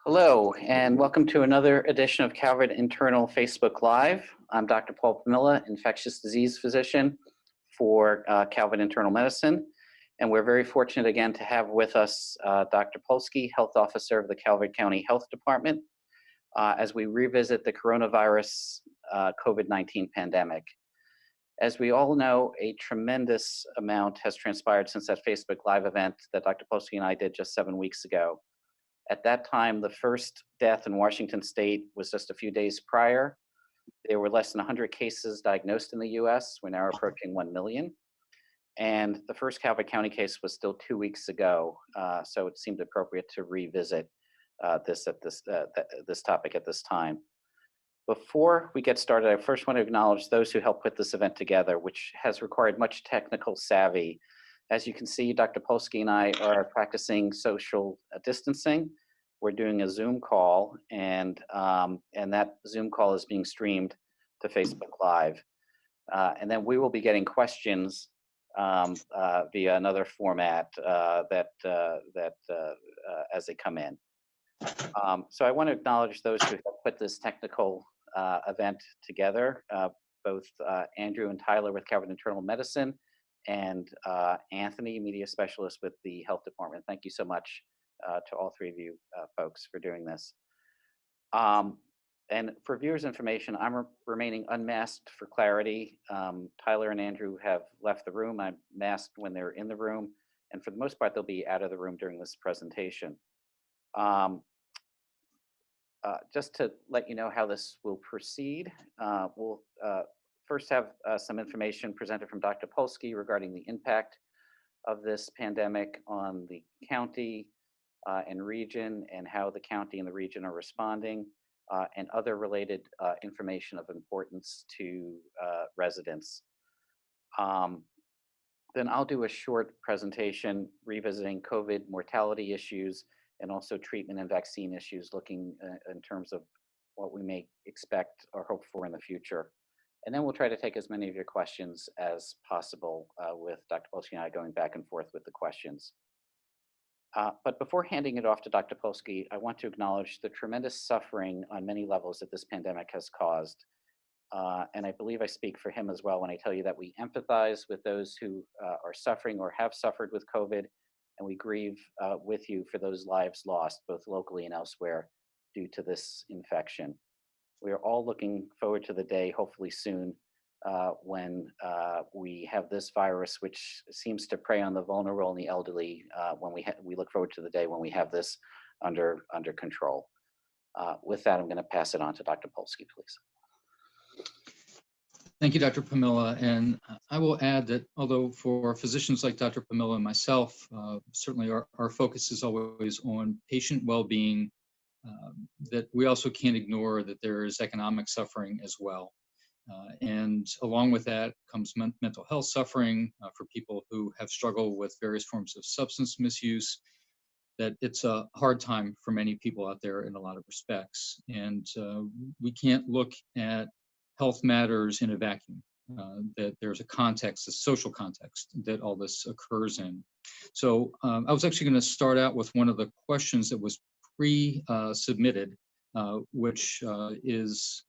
Hello, and welcome to another edition of Calvert Internal Facebook Live. I'm Dr. Paul Pomilla, infectious disease physician for Calvert Internal Medicine. And we're very fortunate again to have with us Dr. Polsky, Health Officer of the Calvert County Health Department, as we revisit the coronavirus COVID-19 pandemic. As we all know, a tremendous amount has transpired since that Facebook Live event that Dr. Polsky and I did just 7 weeks ago. At that time, the first death in Washington state was just a few days prior. There were less than 100 cases diagnosed in the US. We're now approaching 1 million. And the first Calvert County case was still 2 weeks ago. So it seemed appropriate to revisit this topic at this time. Before we get started, I first want to acknowledge those who helped put this event together, which has required much technical savvy. As you can see, Dr. Polsky and I are practicing social distancing. We're doing a Zoom call, and that Zoom call is being streamed to Facebook Live. And then we will be getting questions via another format as they come in. So I want to acknowledge those who helped put this technical event together, both Andrew and Tyler with Calvert Internal Medicine, and Anthony, media specialist with the health department. Thank you so much to all three of you folks for doing this. And for viewers' information, I'm remaining unmasked for clarity. Tyler and Andrew have left the room. I'm masked when they're in the room, and for the most part, they'll be out of the room during this presentation. Just to let you know how this will proceed, we'll first have some information presented from Dr. Polsky regarding the impact of this pandemic on the county and region, and how the county and the region are responding, and other related information of importance to residents. Then I'll do a short presentation revisiting COVID mortality issues and also treatment and vaccine issues, looking in terms of what we may expect or hope for in the future. And then we'll try to take as many of your questions as possible with Dr. Polsky and I going back and forth with the questions. But before handing it off to Dr. Polsky, I want to acknowledge the tremendous suffering on many levels that this pandemic has caused. And I believe I speak for him as well when I tell you that we empathize with those who are suffering or have suffered with COVID, and we grieve with you for those lives lost, both locally and elsewhere, due to this infection. We are all looking forward to the day, hopefully soon, when we have this virus, which seems to prey on the vulnerable and the elderly. When we look forward to the day when we have this under control. With that, I'm going to pass it on to Dr. Polsky, please. Thank you, Dr. Pomilla. And I will add that although for physicians like Dr. Pomilla and myself, certainly our focus is always on patient well-being, that we also can't ignore that there is economic suffering as well. And along with that comes mental health suffering for people who have struggled with various forms of substance misuse, that it's a hard time for many people out there in a lot of respects. And we can't look at health matters in a vacuum, that there's a context, a social context that all this occurs in. So I was actually going to start out with one of the questions that was pre-submitted, which is,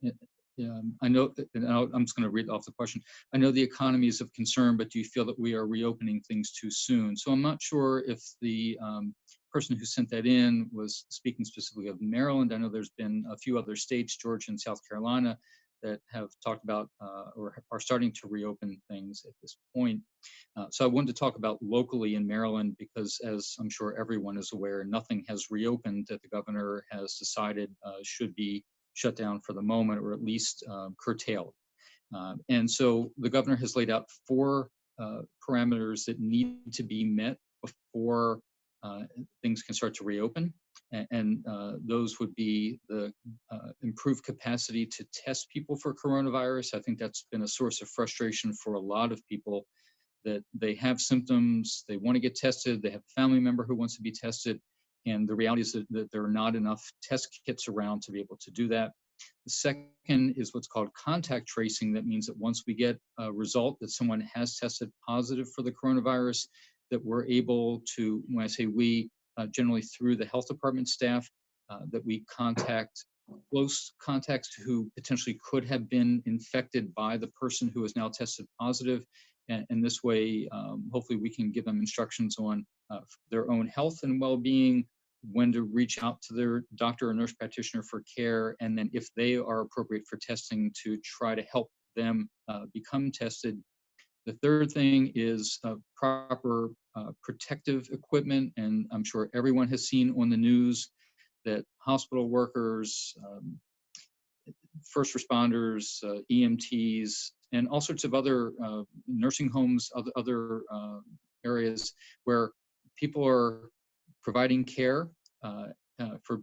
I know, and I'm just going to read off the question. I know the economy is of concern, but do you feel that we are reopening things too soon? So I'm not sure if the person who sent that in was speaking specifically of Maryland. I know there's been a few other states, Georgia and South Carolina, that have talked about or are starting to reopen things at this point. So I wanted to talk about locally in Maryland because, as I'm sure everyone is aware, nothing has reopened that the governor has decided should be shut down for the moment, or at least curtailed. And so the governor has laid out 4 parameters that need to be met before things can start to reopen. And those would be the improved capacity to test people for coronavirus. I think that's been a source of frustration for a lot of people, that they have symptoms, they want to get tested, they have a family member who wants to be tested, and the reality is that there are not enough test kits around to be able to do that. The second is what's called contact tracing. That means that once we get a result that someone has tested positive for the coronavirus, that we're able to, when I say we, generally through the health department staff, that we contact close contacts who potentially could have been infected by the person who is now tested positive. And this way, hopefully we can give them instructions on their own health and well-being, when to reach out to their doctor or nurse practitioner for care, and then if they are appropriate for testing, to try to help them become tested. The third thing is proper protective equipment, and I'm sure everyone has seen on the news that hospital workers, first responders, EMTs, and all sorts of other nursing homes, other areas where people are providing care for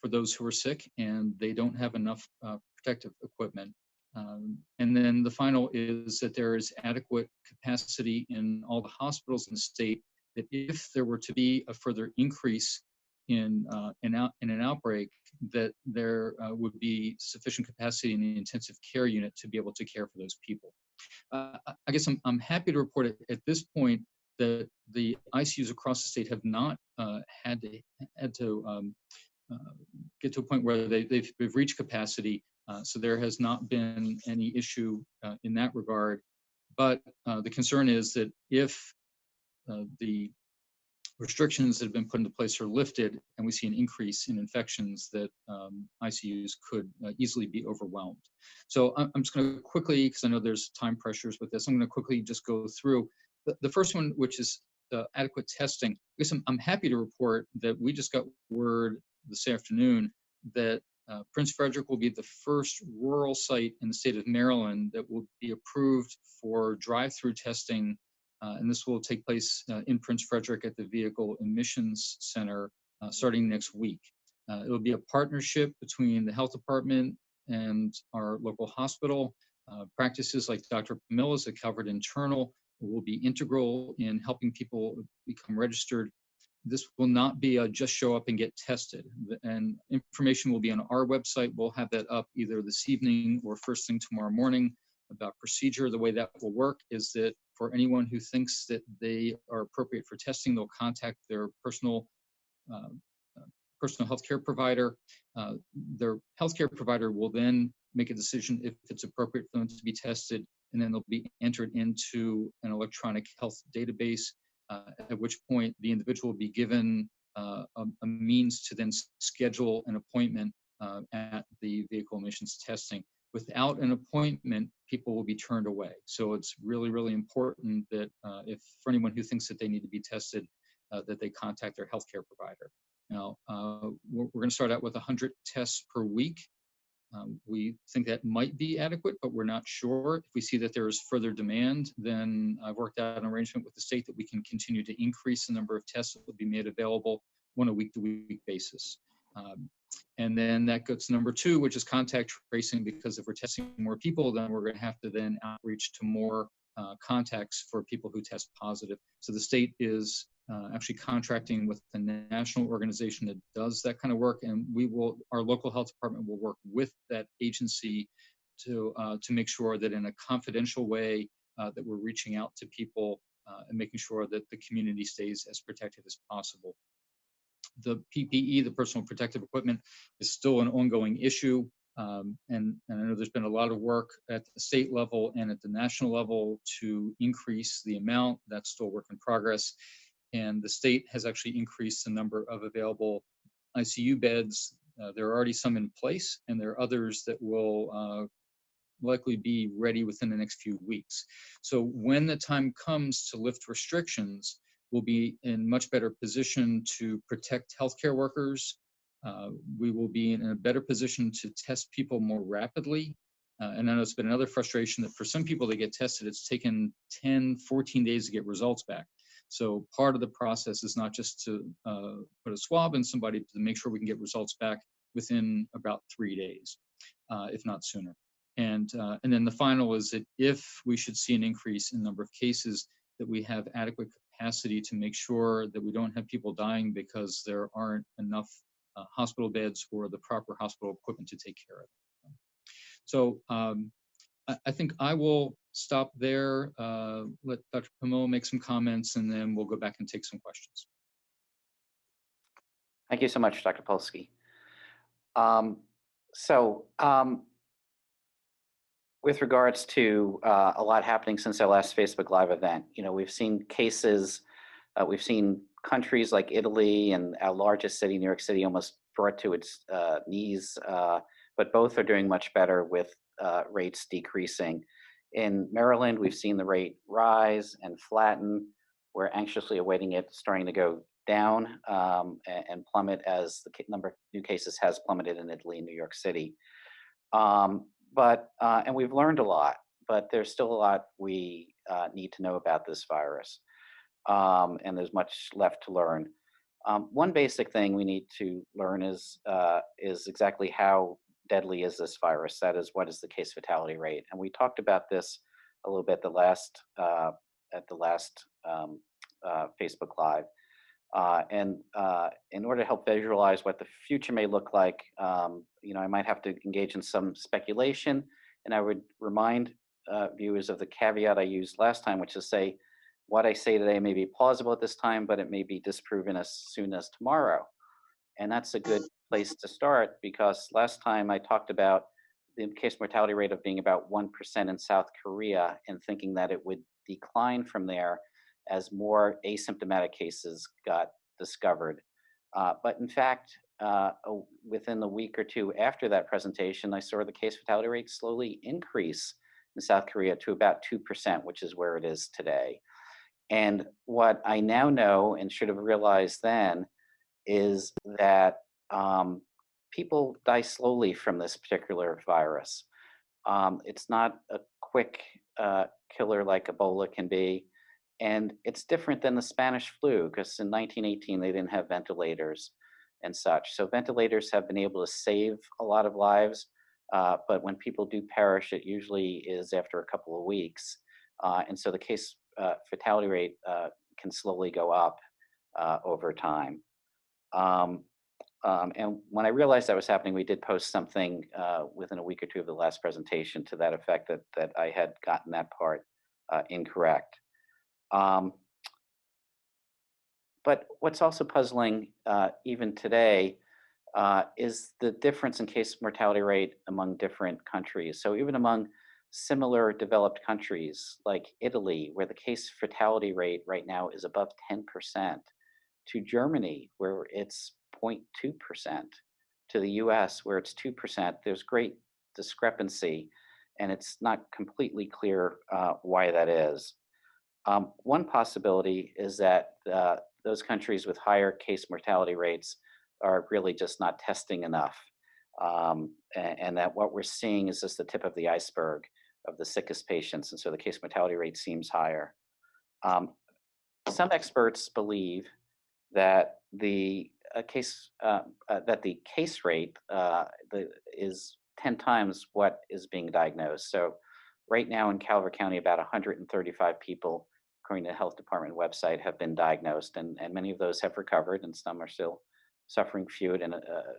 those who are sick, and they don't have enough protective equipment. And then the final is that there is adequate capacity in all the hospitals in the state, that if there were to be a further increase in an outbreak, that there would be sufficient capacity in the intensive care unit to be able to care for those people. I guess I'm happy to report at this point that the ICUs across the state have not had to get to a point where they've reached capacity. So there has not been any issue in that regard. But the concern is that if the restrictions that have been put into place are lifted and we see an increase in infections, that ICUs could easily be overwhelmed. So I'm just going to quickly, because I know there's time pressures with this, I'm going to quickly just go through the first one, which is adequate testing. I guess I'm happy to report that we just got word this afternoon that Prince Frederick will be the first rural site in the state of Maryland that will be approved for drive-through testing. And this will take place in Prince Frederick at the Vehicle Emissions Center starting next week. It will be a partnership between the health department and our local hospital. Practices like Dr. Pomilla's at Calvert Internal will be integral in helping people become registered. This will not be a just show up and get tested. And information will be on our website. We'll have that up either this evening or first thing tomorrow morning about procedure. The way that will work is that for anyone who thinks that they are appropriate for testing, they'll contact their personal healthcare provider. Their healthcare provider will then make a decision if it's appropriate for them to be tested, and then they'll be entered into an electronic health database, at which point the individual will be given a means to then schedule an appointment at the vehicle emissions testing. Without an appointment, people will be turned away. So it's really, really important that if for anyone who thinks that they need to be tested, that they contact their healthcare provider. Now, we're going to start out with 100 tests per week. We think that might be adequate, but we're not sure. If we see that there is further demand, then I've worked out an arrangement with the state that we can continue to increase the number of tests that will be made available on a week-to-week basis. And then that goes to number two, which is contact tracing, because if we're testing more people, then we're going to have to then outreach to more contacts for people who test positive. So the state is actually contracting with the national organization that does that kind of work, and our local health department will work with that agency to make sure that in a confidential way that we're reaching out to people and making sure that the community stays as protected as possible. The PPE, the personal protective equipment, is still an ongoing issue. And I know there's been a lot of work at the state level and at the national level to increase the amount. That's still a work in progress. And the state has actually increased the number of available ICU beds. There are already some in place, and there are others that will likely be ready within the next few weeks. So when the time comes to lift restrictions, we'll be in much better position to protect healthcare workers. We will be in a better position to test people more rapidly. And I know it's been another frustration that for some people that get tested, it's taken 10, 14 days to get results back. So part of the process is not just to put a swab in somebody, to make sure we can get results back within about 3 days, if not sooner. And then the final is that if we should see an increase in number of cases, that we have adequate capacity to make sure that we don't have people dying because there aren't enough hospital beds or the proper hospital equipment to take care of them. So I think I will stop there, let Dr. Pomilla make some comments, and then we'll go back and take some questions. Thank you so much, Dr. Polsky. Um, so, with regards to a lot happening since our last Facebook Live event, we've seen cases, we've seen countries like Italy and our largest city, New York City, almost brought to its knees, but both are doing much better with rates decreasing. In Maryland, we've seen the rate rise and flatten. We're anxiously awaiting it starting to go down and plummet as the number of new cases has plummeted in Italy and New York City. And we've learned a lot, but there's still a lot we need to know about this virus, and there's much left to learn. One basic thing we need to learn is exactly how deadly is this virus. That is, what is the case fatality rate? And we talked about this a little bit at the last Facebook Live. In order to help visualize what the future may look like, I might have to engage in some speculation, and I would remind viewers of the caveat I used last time, which is say, what I say today may be plausible at this time, but it may be disproven as soon as tomorrow. And that's a good place to start, because last time I talked about the case mortality rate of being about 1% in South Korea, and thinking that it would decline from there as more asymptomatic cases got discovered. But in fact, within the week or two after that presentation, I saw the case fatality rate slowly increase in South Korea to about 2%, which is where it is today. And what I now know, and should have realized then, is that people die slowly from this particular virus. It's not a quick killer like Ebola can be. And it's different than the Spanish flu, because in 1918, they didn't have ventilators and such. So ventilators have been able to save a lot of lives. But when people do perish, it usually is after a couple of weeks. And so the case fatality rate can slowly go up over time. And when I realized that was happening, we did post something within a week or two of the last presentation to that effect, that I had gotten that part incorrect. But what's also puzzling even today is the difference in case mortality rate among different countries. So even among similar developed countries like Italy, where the case fatality rate right now is above 10%, to Germany, where it's 0.2%, to the US, where it's 2%, there's great discrepancy, and it's not completely clear why that is. One possibility is that those countries with higher case mortality rates are really just not testing enough, and that what we're seeing is just the tip of the iceberg of the sickest patients, and so the case mortality rate seems higher. Some experts believe that the case rate is 10 times what is being diagnosed. So right now in Calvert County, about 135 people, according to the health department website, have been diagnosed, and many of those have recovered, and some are still suffering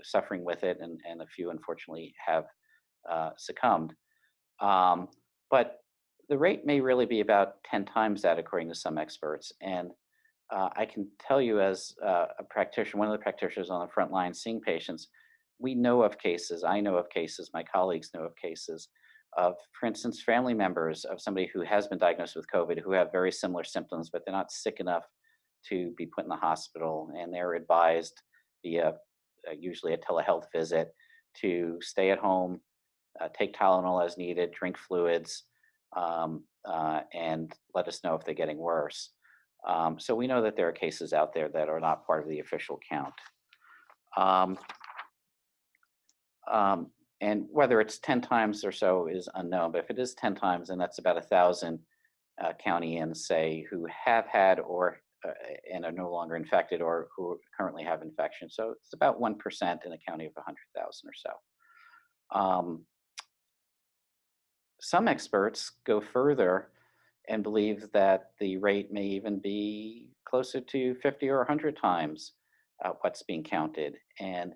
suffering with it, and a few unfortunately have succumbed. But the rate may really be about 10 times that, according to some experts. And I can tell you, as a practitioner, one of the practitioners on the front line seeing patients, we know of cases, I know of cases, my colleagues know of cases of, for instance, family members of somebody who has been diagnosed with COVID who have very similar symptoms, but they're not sick enough to be put in the hospital, and they're advised via usually a telehealth visit to stay at home, take Tylenol as needed, drink fluids, and let us know if they're getting worse. So we know that there are cases out there that are not part of the official count. And whether it's 10 times or so is unknown, but if it is 10 times, then that's about 1,000 county-ins, say, who have had or and are no longer infected, or who currently have infection. So it's about 1% in a county of 100,000 or so. Some experts go further and believe that the rate may even be closer to 50 or 100 times what's being counted. And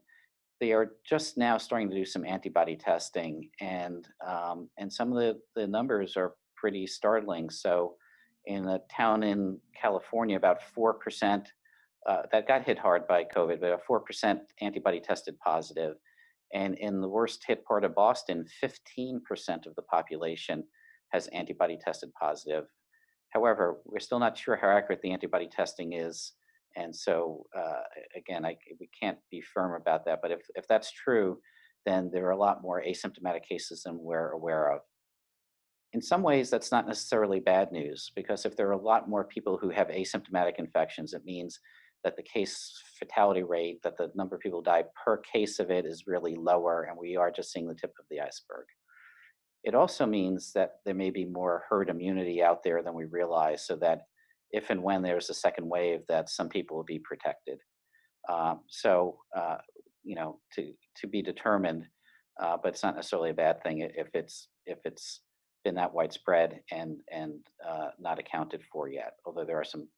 they are just now starting to do some antibody testing, and some of the numbers are pretty startling. So in a town in California, about 4% that got hit hard by COVID, but 4% antibody tested positive. And in the worst hit part of Boston, 15% of the population has antibody tested positive. However, we're still not sure how accurate the antibody testing is. And so, again, we can't be firm about that. But if that's true, then there are a lot more asymptomatic cases than we're aware of. In some ways, that's not necessarily bad news because if there are a lot more people who have asymptomatic infections, it means that the case fatality rate, that the number of people who die per case of it is really lower, and we are just seeing the tip of the iceberg. It also means that there may be more herd immunity out there than we realize, so that if and when there's a second wave, that some people will be protected. So, to be determined, but it's not necessarily a bad thing if it's been that widespread and not accounted for yet. Although there are some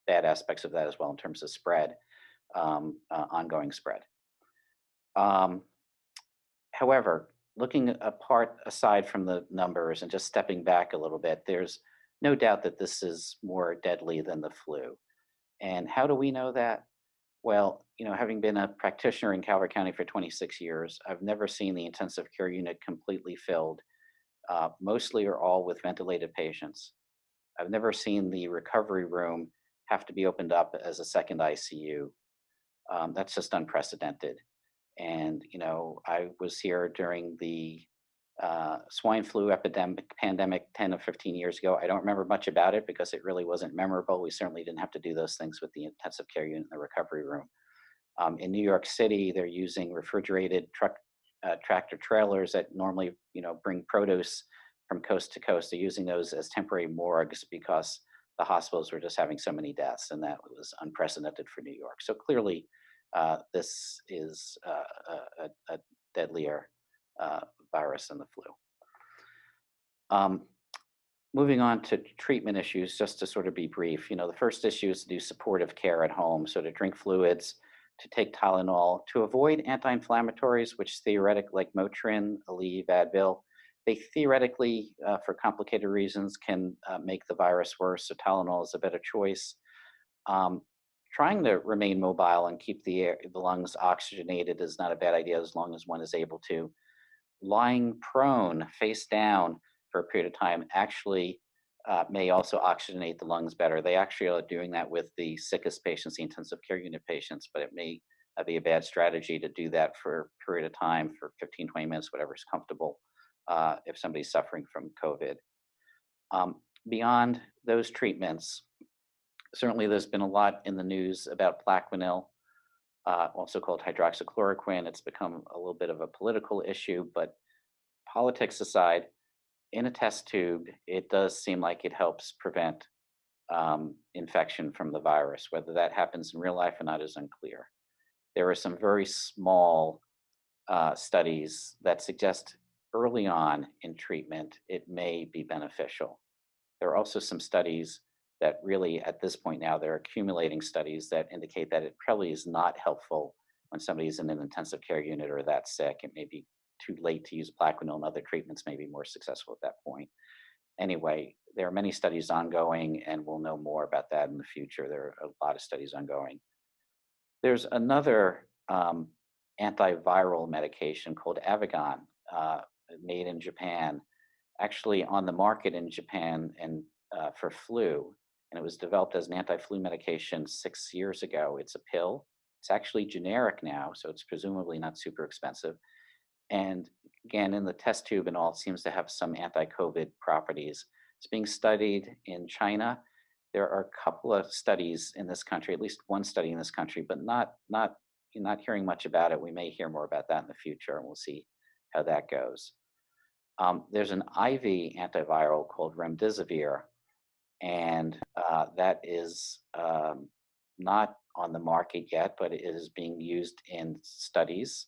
bad aspects of that as well in terms of spread, ongoing spread. Um, However, looking apart aside from the numbers and just stepping back a little bit, there's no doubt that this is more deadly than the flu. And how do we know that? Well, having been a practitioner in Calvert County for 26 years, I've never seen the intensive care unit completely filled, mostly or all with ventilated patients. I've never seen the recovery room have to be opened up as a second ICU. That's just unprecedented. And, I was here during the swine flu epidemic pandemic 10 or 15 years ago. I don't remember much about it because it really wasn't memorable. We certainly didn't have to do those things with the intensive care unit and the recovery room. In New York City, they're using refrigerated tractor trailers that normally, bring produce from coast to coast. They're using those as temporary morgues because the hospitals were just having so many deaths, and that was unprecedented for New York. So clearly, this is a deadlier virus than the flu. Um, Moving on to treatment issues, just to sort of be brief, the first issue is to do supportive care at home. So to drink fluids, to take Tylenol, to avoid anti-inflammatories, which theoretically, like Motrin, Aleve, Advil, they theoretically, for complicated reasons, can make the virus worse. So Tylenol is a better choice. Um, Trying to remain mobile and keep the lungs oxygenated is not a bad idea as long as one is able to. Lying prone, face down for a period of time actually may also oxygenate the lungs better. They actually are doing that with the sickest patients, the intensive care unit patients, but it may be a bad strategy to do that for a period of time, for 15, 20 minutes, whatever is comfortable, if somebody's suffering from COVID. Beyond those treatments, certainly there's been a lot in the news about Plaquenil, also called hydroxychloroquine. It's become a little bit of a political issue, but politics aside, in a test tube, it does seem like it helps prevent infection from the virus. Whether that happens in real life or not is unclear. There are some very small studies that suggest early on in treatment it may be beneficial. There are also some studies that really, at this point now, they're accumulating studies that indicate that it probably is not helpful when somebody's in an intensive care unit or that sick. It may be too late to use Plaquenil, and other treatments may be more successful at that point. Anyway, there are many studies ongoing, and we'll know more about that in the future. There are a lot of studies ongoing. There's another antiviral medication called Avigan, made in Japan, actually on the market in Japan and for flu. And it was developed as an anti-flu medication 6 years ago. It's a pill. It's actually generic now, so it's presumably not super expensive. And again, in the test tube and all, it seems to have some anti-COVID properties. It's being studied in China. There are a couple of studies in this country, at least one study in this country, but not you're not hearing much about it. We may hear more about that in the future, and we'll see how that goes. There's an IV antiviral called remdesivir, and that is not on the market yet, but it is being used in studies.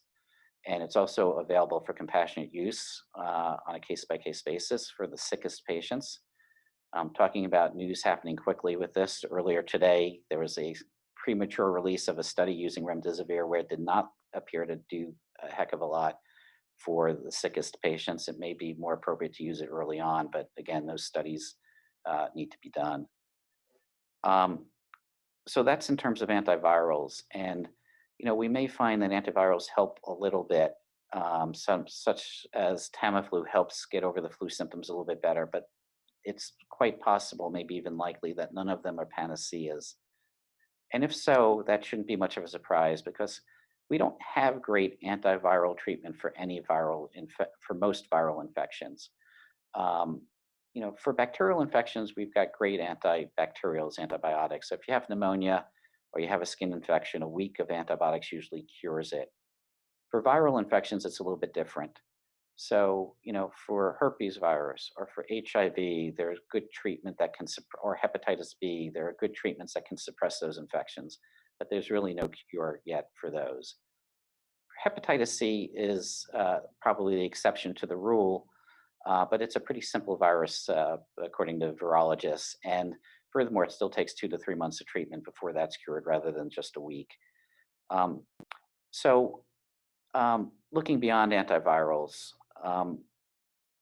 And it's also available for compassionate use on a case-by-case basis for the sickest patients. Talking about news happening quickly with this, earlier today, there was a premature release of a study using remdesivir where it did not appear to do a heck of a lot for the sickest patients. It may be more appropriate to use it early on, but again, those studies need to be done. So that's in terms of antivirals. And we may find that antivirals help a little bit such as Tamiflu helps get over the flu symptoms a little bit better, but it's quite possible, maybe even likely, that none of them are panaceas. And if so, that shouldn't be much of a surprise because we don't have great antiviral treatment for for most viral infections. Um, for bacterial infections, we've got great antibacterials, antibiotics. So if you have pneumonia or you have a skin infection, a week of antibiotics usually cures it. For viral infections, it's a little bit different. So, for herpes virus or for HIV, there's good treatment that can, or hepatitis B, there are good treatments that can suppress those infections, but there's really no cure yet for those. Hepatitis C is probably the exception to the rule, but it's a pretty simple virus, according to virologists. And furthermore, it still takes 2 to 3 months of treatment before that's cured rather than just a week. Um, so, looking beyond antivirals, um,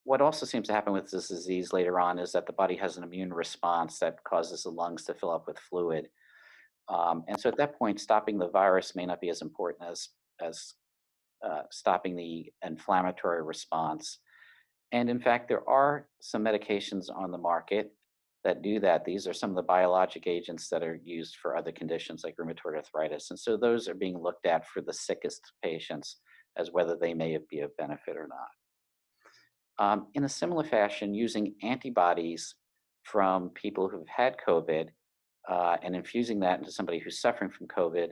what also seems to happen with this disease later on is that the body has an immune response that causes the lungs to fill up with fluid. And so at that point, stopping the virus may not be as important as stopping the inflammatory response. And in fact, there are some medications on the market that do that. These are some of the biologic agents that are used for other conditions like rheumatoid arthritis. And so those are being looked at for the sickest patients as whether they may be of benefit or not. In a similar fashion, using antibodies from people who've had COVID and infusing that into somebody who's suffering from COVID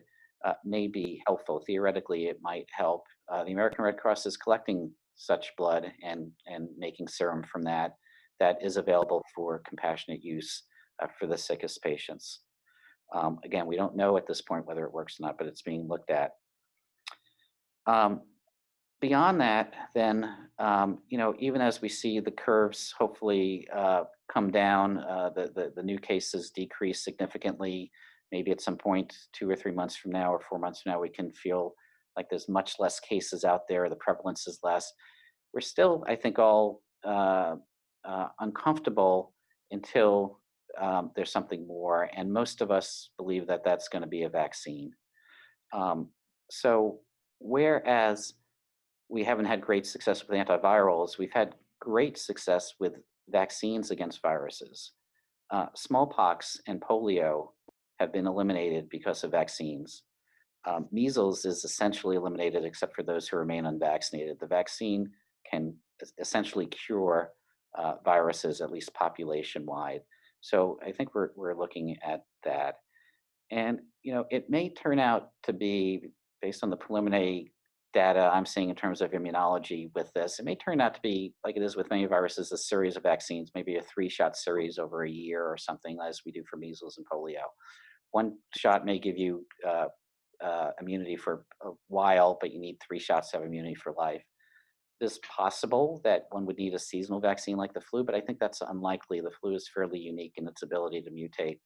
may be helpful. Theoretically, it might help. The American Red Cross is collecting such blood and making serum from that is available for compassionate use for the sickest patients. Again, we don't know at this point whether it works or not, but it's being looked at. Um, Beyond that, then, even as we see the curves hopefully come down, the new cases decrease significantly. Maybe at some point, 2 or 3 months from now, or 4 months from now, we can feel like there's much less cases out there. The prevalence is less. We're still, I think, all uncomfortable until there's something more. And most of us believe that that's going to be a vaccine. Um, so, whereas we haven't had great success with antivirals, we've had great success with vaccines against viruses. Smallpox and polio have been eliminated because of vaccines. Measles is essentially eliminated except for those who remain unvaccinated. The vaccine can essentially cure viruses, at least population wide. So I think we're looking at that. And it may turn out to be, based on the preliminary data I'm seeing in terms of immunology with this, it may turn out to be, like it is with many viruses, a series of vaccines, maybe a 3-shot series over a year or something, as we do for measles and polio. One shot may give you immunity for a while, but you need 3 shots to have immunity for life. It is possible that one would need a seasonal vaccine like the flu, but I think that's unlikely. The flu is fairly unique in its ability to mutate.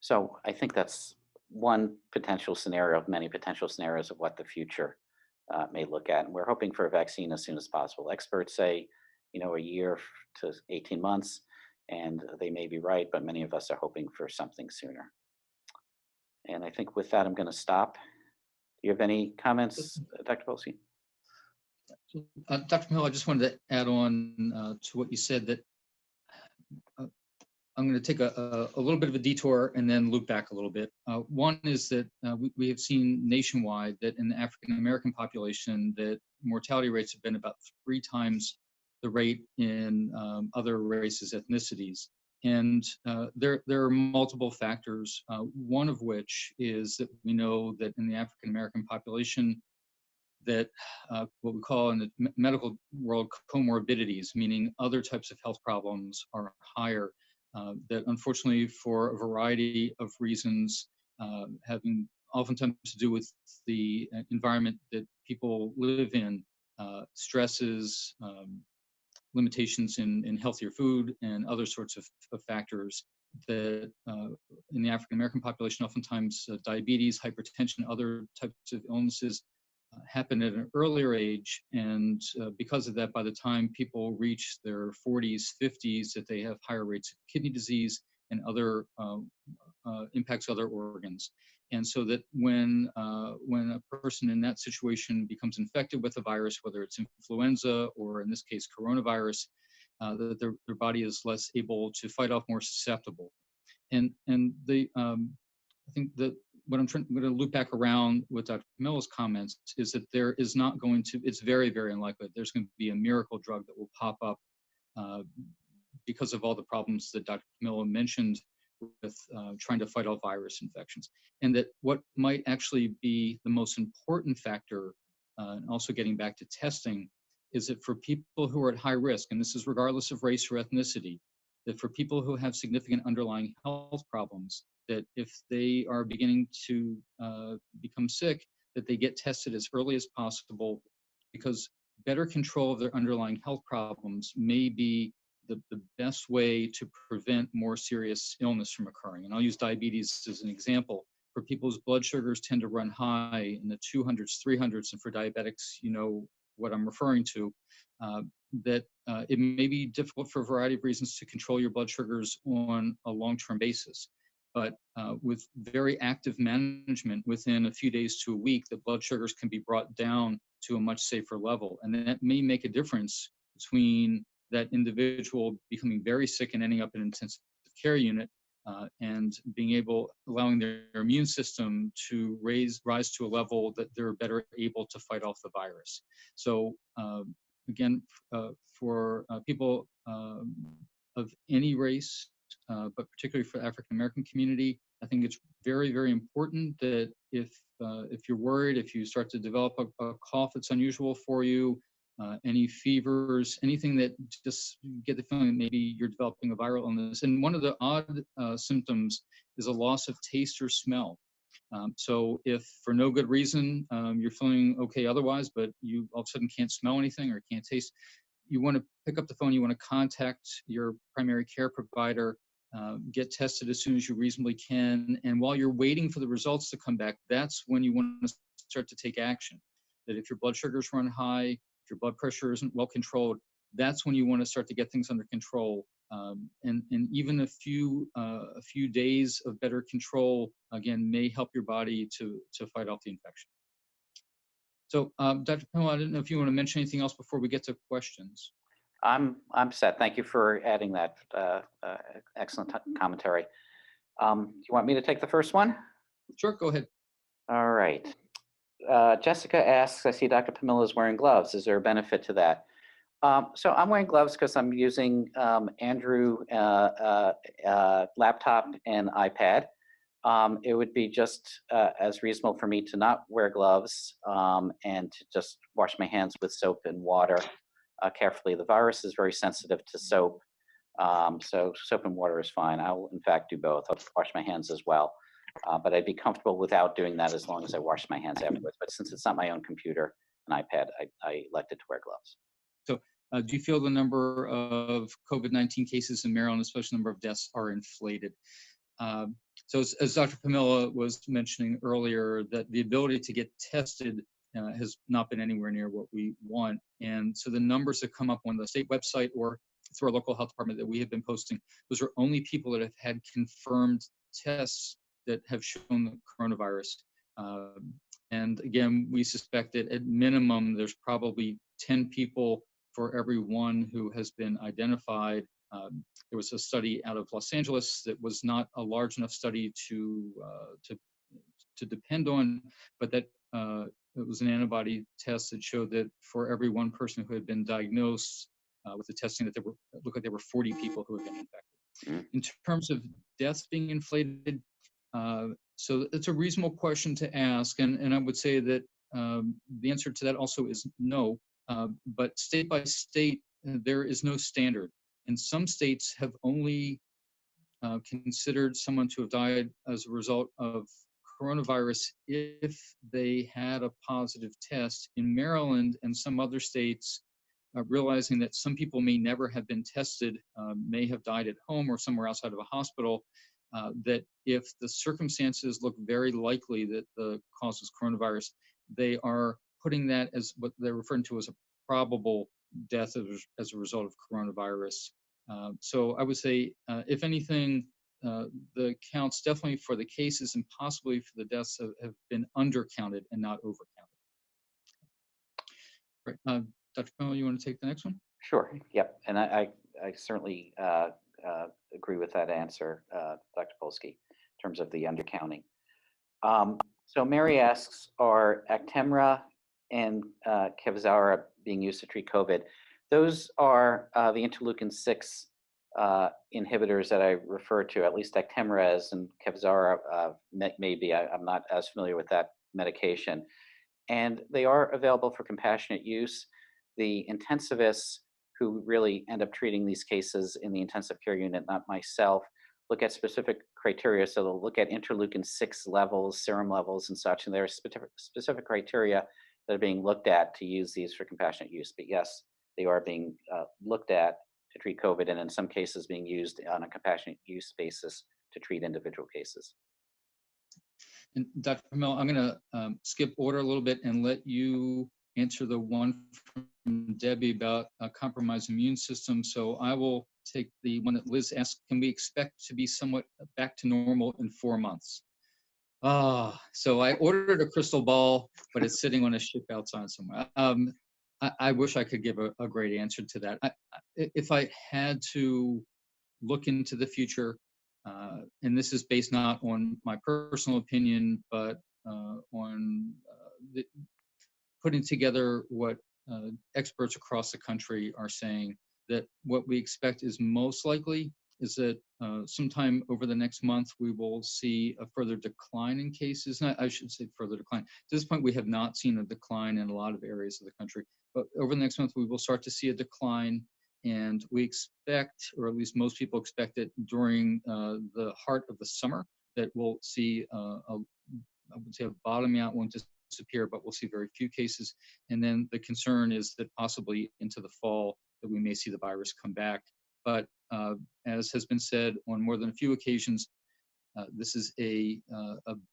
So I think that's one potential scenario of many potential scenarios of what the future may look at. And we're hoping for a vaccine as soon as possible. Experts say, a year to 18 months, and they may be right, but many of us are hoping for something sooner. And I think with that, I'm going to stop. Do you have any comments, Dr. Polsky? Dr. Pomilla, I just wanted to add on to what you said, that I'm going to take a little bit of a detour and then loop back a little bit. One is that we have seen nationwide that in the African American population that mortality rates have been about 3 times the rate in other races, ethnicities. And there are multiple factors, one of which is that we know that in the African American population that what we call in the medical world comorbidities, meaning other types of health problems, are higher. That unfortunately, for a variety of reasons, having oftentimes to do with the environment that people live in, stresses, limitations in healthier food, and other sorts of factors that in the African American population, oftentimes diabetes, hypertension, other types of illnesses happen at an earlier age, and because of that, by the time people reach their 40s, 50s, that they have higher rates of kidney disease and other impacts other organs. And so that when a person in that situation becomes infected with a virus, whether it's influenza or in this case coronavirus, that their body is less able to fight off, more susceptible. And I think that what I'm going to loop back around with Dr. Pomilla's comments is that there is not going to, it's very, very unlikely that there's going to be a miracle drug that will pop up because of all the problems that Dr. Pomilla mentioned with trying to fight all virus infections. And that what might actually be the most important factor, and also getting back to testing, is that for people who are at high risk, and this is regardless of race or ethnicity, that for people who have significant underlying health problems, that if they are beginning to become sick, that they get tested as early as possible, because better control of their underlying health problems may be the best way to prevent more serious illness from occurring. And I'll use diabetes as an example. For people whose blood sugars tend to run high in the 200s, 300s, and for diabetics, you know what I'm referring to, that it may be difficult for a variety of reasons to control your blood sugars on a long-term basis. But with very active management, within a few days to a week, the blood sugars can be brought down to a much safer level. And that may make a difference between that individual becoming very sick and ending up in an intensive care unit and allowing their immune system to rise to a level that they're better able to fight off the virus. So again, for people of any race, but particularly for the African American community, I think it's very, very important that if you're worried, if you start to develop a cough that's unusual for you, any fevers, anything that just get the feeling that maybe you're developing a viral illness. And one of the odd symptoms is a loss of taste or smell. So if for no good reason you're feeling okay otherwise, but you all of a sudden can't smell anything or can't taste, you want to pick up the phone, you want to contact your primary care provider, get tested as soon as you reasonably can. And while you're waiting for the results to come back, that's when you want to start to take action. That if your blood sugars run high, if your blood pressure isn't well controlled, that's when you want to start to get things under control. And even a few days of better control, again, may help your body to fight off the infection. So, Dr. Pomilla, I didn't know if you want to mention anything else before we get to questions. I'm set. Thank you for adding that excellent commentary. Do you want me to take the first one? Sure, go ahead. All right. Jessica asks, I see Dr. Pomilla is wearing gloves. Is there a benefit to that? So I'm wearing gloves because I'm using Andrew laptop and iPad. It would be just as reasonable for me to not wear gloves and to just wash my hands with soap and water carefully. The virus is very sensitive to soap, so soap and water is fine. I'll in fact do both. I'll wash my hands as well. But I'd be comfortable without doing that as long as I wash my hands afterwards. But since it's not my own computer and iPad, I elected to wear gloves. So do you feel the number of COVID-19 cases in Maryland, especially the number of deaths, are inflated? So as Dr. Pomilla was mentioning earlier, that the ability to get tested has not been anywhere near what we want. And so the numbers that come up on the state website or through our local health department that we have been posting, those are only people that have had confirmed tests that have shown the coronavirus. And again, we suspect that at minimum, there's probably 10 people for every one who has been identified. There was a study out of Los Angeles that was not a large enough study to depend on, but that it was an antibody test that showed that for every one person who had been diagnosed with the testing, that it looked like there were 40 people who had been infected. In terms of deaths being inflated, so it's a reasonable question to ask, and I would say that the answer to that also is no. But state by state, there is no standard. And some states have only considered someone to have died as a result of coronavirus if they had a positive test. In Maryland and some other states, realizing that some people may never have been tested, may have died at home or somewhere outside of a hospital, that if the circumstances look very likely that the cause was coronavirus, they are putting that as what they're referring to as a probable death as a result of coronavirus. So I would say, if anything, the counts definitely for the cases and possibly for the deaths have been undercounted and not overcounted. Right. Dr. Pomilla, you want to take the next one? Sure. Yep. And I certainly agree with that answer, Dr. Polsky, in terms of the undercounting. So Mary asks, are Actemra and Kevzara being used to treat COVID? Those are the interleukin-6 inhibitors that I referred to, at least Actemra is, and Kevzara maybe. I'm not as familiar with that medication. And they are available for compassionate use. The intensivists who really end up treating these cases in the intensive care unit, not myself, look at specific criteria. So they'll look at interleukin-6 levels, serum levels and such, and there are specific criteria that are being looked at to use these for compassionate use. But yes, they are being looked at to treat COVID, and in some cases being used on a compassionate use basis to treat individual cases. And Dr. Pomilla, I'm going to skip order a little bit and let you answer the one from Debbie about a compromised immune system. So I will take the one that Liz asked, can we expect to be somewhat back to normal in 4 months? So I ordered a crystal ball, but it's sitting on a ship outside somewhere. I wish I could give a great answer to that. If I had to look into the future, and this is based not on my personal opinion, but on putting together what experts across the country are saying, that what we expect is most likely is that sometime over the next month, we will see a further decline in cases. I should say further decline. At this point, we have not seen a decline in a lot of areas of the country, but over the next month, we will start to see a decline. And we expect, or at least most people expect it during the heart of the summer, that we'll see, I would say a bottoming out, won't disappear, but we'll see very few cases. And then the concern is that possibly into the fall that we may see the virus come back. But as has been said on more than a few occasions, this is a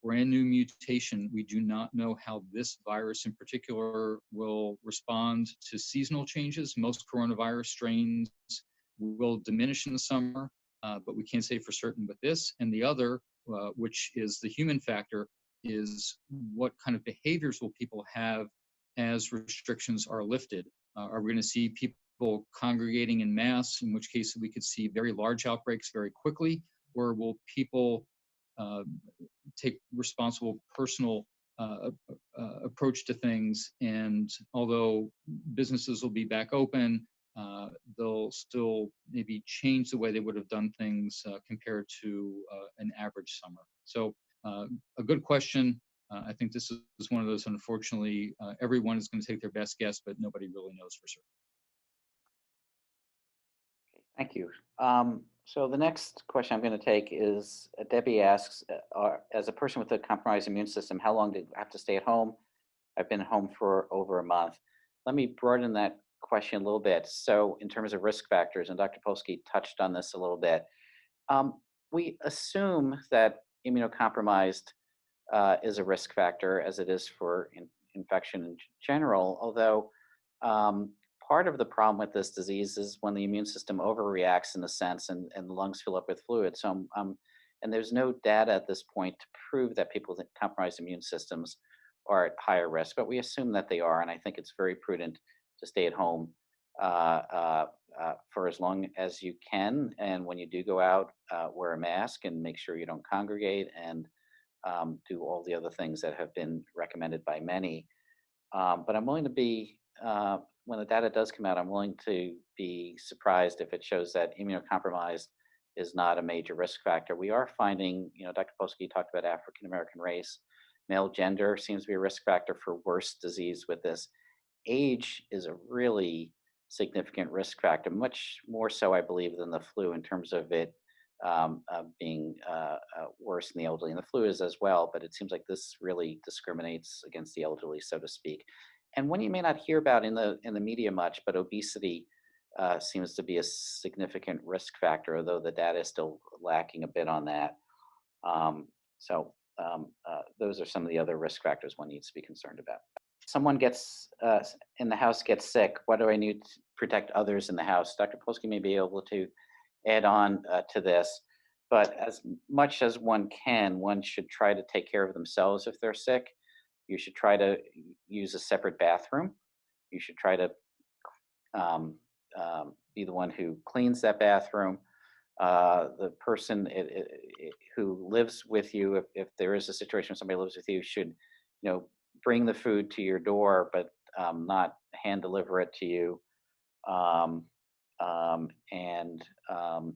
brand new mutation. We do not know how this virus in particular will respond to seasonal changes. Most coronavirus strains will diminish in the summer, but we can't say for certain with this. And the other, which is the human factor, is what kind of behaviors will people have as restrictions are lifted? Are we going to see people congregating in mass, in which case we could see very large outbreaks very quickly? Or will people take responsible personal approach to things? And although businesses will be back open, they'll still maybe change the way they would have done things compared to an average summer. So a good question. I think this is one of those, unfortunately, everyone is going to take their best guess, but nobody really knows for certain. Thank you. So the next question I'm going to take is, Debbie asks, as a person with a compromised immune system, how long did I have to stay at home? I've been home for over a month. Let me broaden that question a little bit. So in terms of risk factors, and Dr. Polsky touched on this a little bit, we assume that immunocompromised is a risk factor, as it is for infection in general, although part of the problem with this disease is when the immune system overreacts in a sense and the lungs fill up with fluid. So, and there's no data at this point to prove that people with compromised immune systems are at higher risk, but we assume that they are. And I think it's very prudent to stay at home for as long as you can. And when you do go out, wear a mask and make sure you don't congregate, and do all the other things that have been recommended by many. But I'm willing to be, when the data does come out, I'm willing to be surprised if it shows that immunocompromised is not a major risk factor. We are finding, Dr. Polsky talked about African American race, male gender seems to be a risk factor for worse disease with this. Age is a really significant risk factor, much more so, I believe, than the flu in terms of it being worse in the elderly. And the flu is as well, but it seems like this really discriminates against the elderly, so to speak. And one you may not hear about in the media much, but obesity seems to be a significant risk factor, although the data is still lacking a bit on that. Those are some of the other risk factors one needs to be concerned about. Someone gets in the house gets sick. What do I need to protect others in the house? Dr. Polsky may be able to add on to this. but as much as one can, one should try to take care of themselves if they're sick. You should try to use a separate bathroom. You should try to um, be the one who cleans that bathroom. The person who lives with you, if there is a situation where somebody lives with you, should, bring the food to your door, but not hand deliver it to you. Um, um, and um,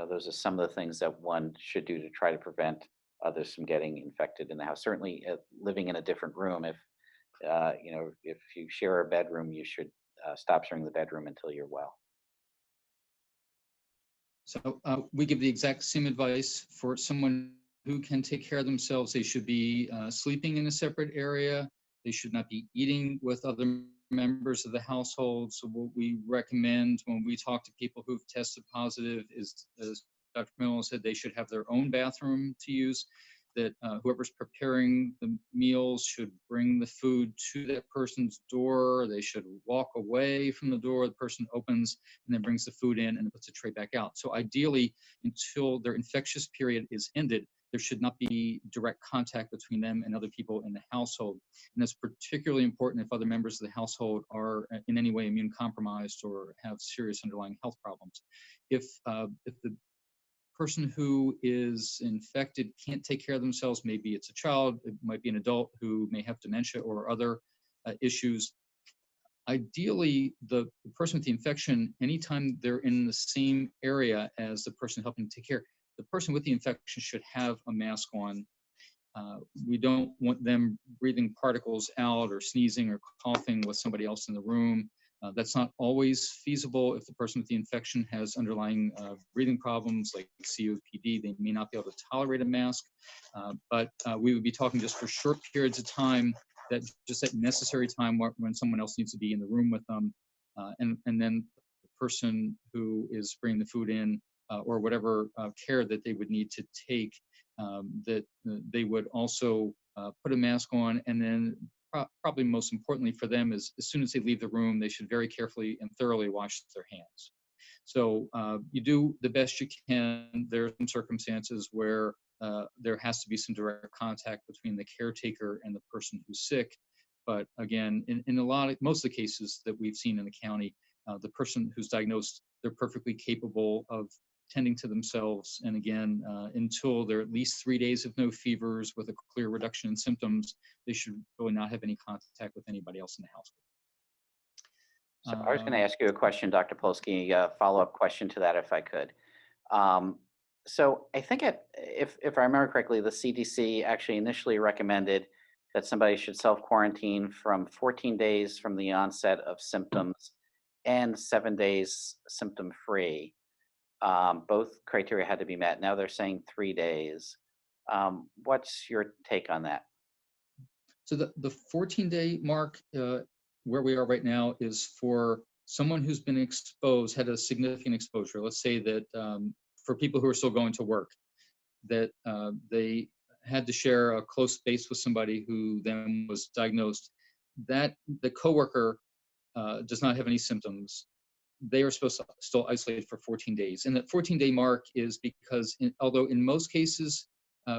those are some of the things that one should do to try to prevent others from getting infected in the house. Certainly, living in a different room, if you share a bedroom, you should stop sharing the bedroom until you're well. So we give the exact same advice for someone who can take care of themselves. They should be sleeping in a separate area. They should not be eating with other members of the household. So what we recommend when we talk to people who've tested positive is, as Dr. Miller said, they should have their own bathroom to use, that whoever's preparing the meals should bring the food to that person's door. They should walk away from the door the person opens and then brings the food in and puts the tray back out. So ideally, until their infectious period is ended, there should not be direct contact between them and other people in the household. And that's particularly important if other members of the household are in any way immune compromised or have serious underlying health problems. If the person who is infected can't take care of themselves, maybe it's a child, it might be an adult who may have dementia or other issues. Ideally, the person with the infection, anytime they're in the same area as the person helping take care, the person with the infection should have a mask on. We don't want them breathing particles out or sneezing or coughing with somebody else in the room. That's not always feasible if the person with the infection has underlying breathing problems like COPD. They may not be able to tolerate a mask, but we would be talking just for short periods of time, that necessary time when someone else needs to be in the room with them, and then the person who is bringing the food in or whatever care that they would need to take, that they would also put a mask on, and then probably most importantly for them is as soon as they leave the room, they should very carefully and thoroughly wash their hands. So you do the best you can. There are some circumstances where there has to be some direct contact between the caretaker and the person who's sick. But again, in most of the cases that we've seen in the county, the person who's diagnosed, they're perfectly capable of tending to themselves. And again, until they're at least 3 days of no fevers with a clear reduction in symptoms, they should really not have any contact with anybody else in the household. So I was going to ask you a question, Dr. Polsky, a follow-up question to that, if I could. So I think if I remember correctly, the CDC actually initially recommended that somebody should self-quarantine from 14 days from the onset of symptoms and 7 days symptom-free. Both criteria had to be met. Now they're saying 3 days. What's your take on that? So the 14-day mark where we are right now is for someone who's been exposed, had a significant exposure. Let's say that for people who are still going to work, that they had to share a close space with somebody who then was diagnosed, that the coworker does not have any symptoms. They are supposed to still isolate for 14 days. And that 14-day mark is because although in most cases,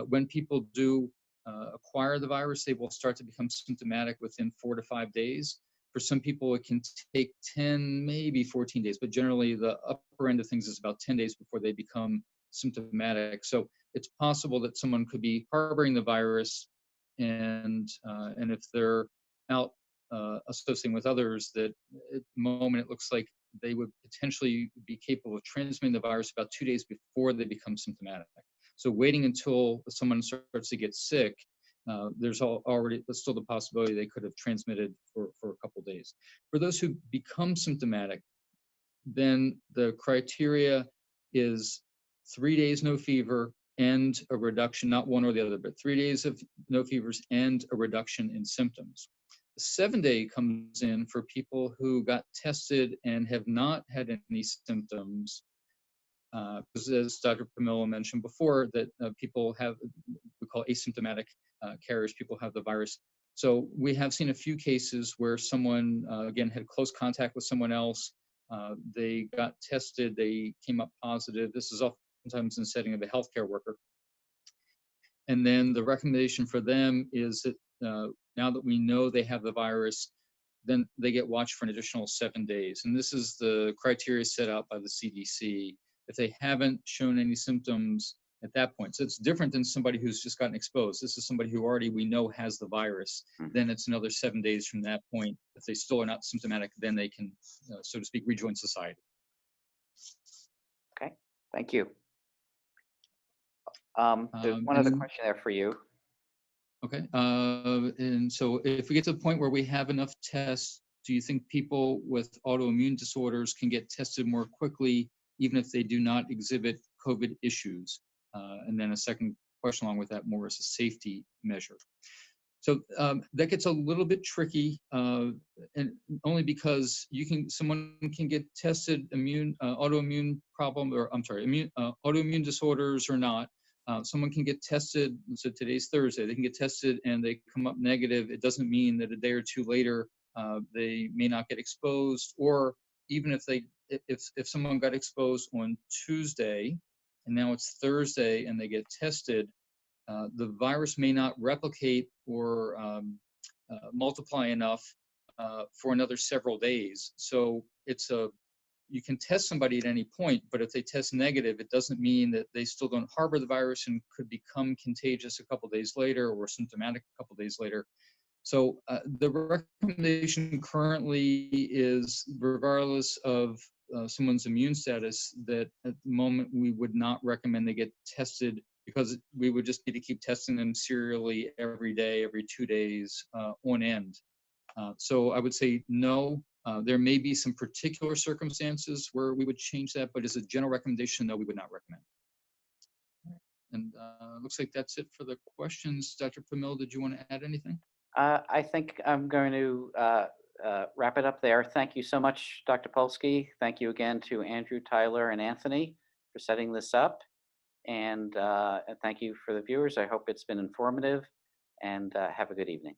when people do acquire the virus, they will start to become symptomatic within 4 to 5 days. For some people, it can take 10, maybe 14 days, but generally the upper end of things is about 10 days before they become symptomatic. So it's possible that someone could be harboring the virus, and if they're out associating with others, that at the moment it looks like they would potentially be capable of transmitting the virus about 2 days before they become symptomatic. So waiting until someone starts to get sick, there's still the possibility they could have transmitted for a couple of days. For those who become symptomatic, then the criteria is 3 days no fever and a reduction, not one or the other, but 3 days of no fevers and a reduction in symptoms. The 7-day comes in for people who got tested and have not had any symptoms. As Dr. Pomilla mentioned before, that people have, we call asymptomatic carriers, people have the virus. So we have seen a few cases where someone, again, had close contact with someone else. They got tested, they came up positive. This is oftentimes in the setting of a healthcare worker. And then the recommendation for them is that now that we know they have the virus, then they get watched for an additional 7 days. And this is the criteria set out by the CDC. If they haven't shown any symptoms at that point, so it's different than somebody who's just gotten exposed. This is somebody who already we know has the virus. Then it's another 7 days from that point. If they still are not symptomatic, then they can, so to speak, rejoin society. Okay, thank you. There's one other question there for you. Okay, and so if we get to the point where we have enough tests, do you think people with autoimmune disorders can get tested more quickly, even if they do not exhibit COVID issues? And then a second question along with that, more as a safety measure. So that gets a little bit tricky, and only because someone can get tested autoimmune problem, or I'm sorry, autoimmune disorders or not. Someone can get tested. So today's Thursday. They can get tested and they come up negative. It doesn't mean that a day or two later they may not get exposed. Or even if someone got exposed on Tuesday and now it's Thursday and they get tested, the virus may not replicate or multiply enough for another several days. So you can test somebody at any point, but if they test negative, it doesn't mean that they still don't harbor the virus and could become contagious a couple days later or symptomatic a couple days later. So the recommendation currently is, regardless of someone's immune status, that at the moment we would not recommend they get tested, because we would just need to keep testing them serially every day, every 2 days on end. So I would say no. There may be some particular circumstances where we would change that, but as a general recommendation, no, we would not recommend. And looks like that's it for the questions. Dr. Pomilla, did you want to add anything? I think I'm going to wrap it up there. Thank you so much, Dr. Polsky. Thank you again to Andrew, Tyler, and Anthony for setting this up. And thank you for the viewers. I hope it's been informative, and have a good evening.